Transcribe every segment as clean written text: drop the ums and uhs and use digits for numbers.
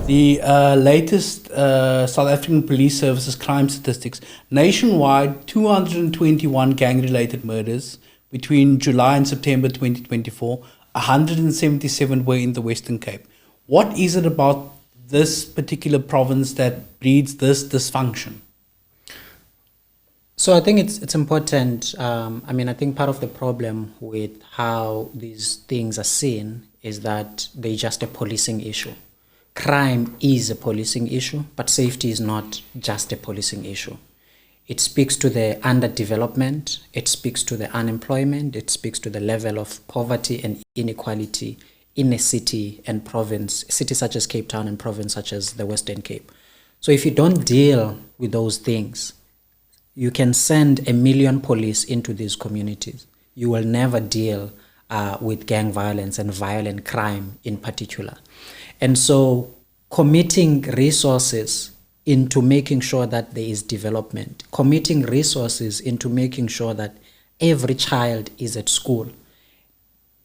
The latest South African Police Services crime statistics, nationwide 221 gang-related murders between July and September 2024, 177 were in the Western Cape. What is it about this particular province that breeds this dysfunction? So I think it's important. I think part of the problem with how these things are seen is that they're just a policing issue. Crime is a policing issue, but safety is not just a policing issue. It speaks to the underdevelopment, it speaks to the unemployment, it speaks to the level of poverty and inequality in a city and province, cities such as Cape Town and province such as the Western Cape. So if you don't deal with those things, you can send 1 million police into these communities. You will never deal with gang violence and violent crime in particular. And so committing resources into making sure that there is development, committing resources into making sure that every child is at school.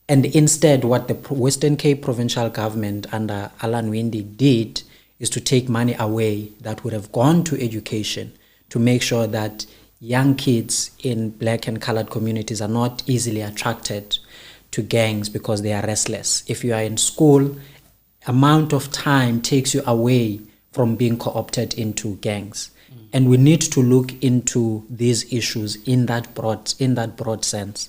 And instead, what the Western Cape provincial government under Alan Winde did is to take money away that would have gone to education, to make sure that young kids in black and colored communities are not easily attracted to gangs because they are restless. If you are in school, amount of time takes you away from being co-opted into gangs. And we need to look into these issues in that broad sense.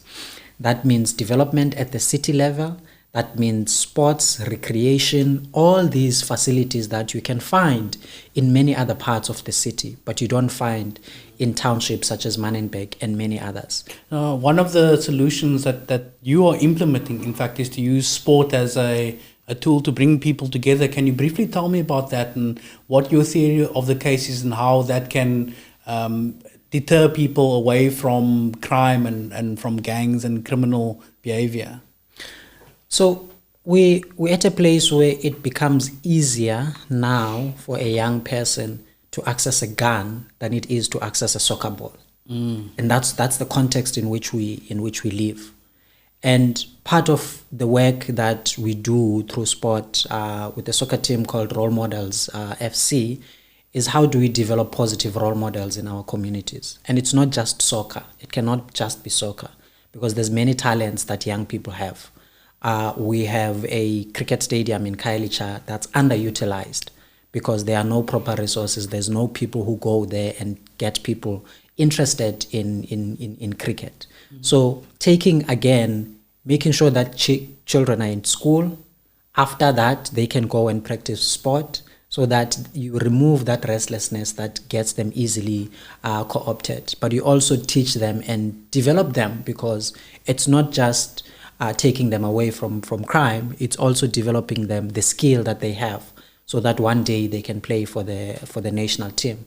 That means development at the city level, that means sports, recreation, all these facilities that you can find in many other parts of the city, but you don't find in townships such as Manenberg and many others. One of the solutions that you are implementing, in fact, is to use sport as a tool to bring people together. Can you briefly tell me about that and what your theory of the case is and how that can deter people away from crime and from gangs and criminal behavior? So we're at a place where it becomes easier now for a young person to access a gun than it is to access a soccer ball. And that's the context in which we live. And part of the work that we do through sport with the soccer team called Role Models FC is how do we develop positive role models in our communities. And it's not just soccer. It cannot just be soccer because there's many talents that young people have. We have a cricket stadium in Khayelitsha that's underutilized because there are no proper resources. There's no people who go there and get people interested in cricket. So making sure that children are in school. After that, they can go and practice sport so that you remove that restlessness that gets them easily co-opted. But you also teach them and develop them because it's not just taking them away from crime, it's also developing them the skill that they have so that one day they can play for the national team.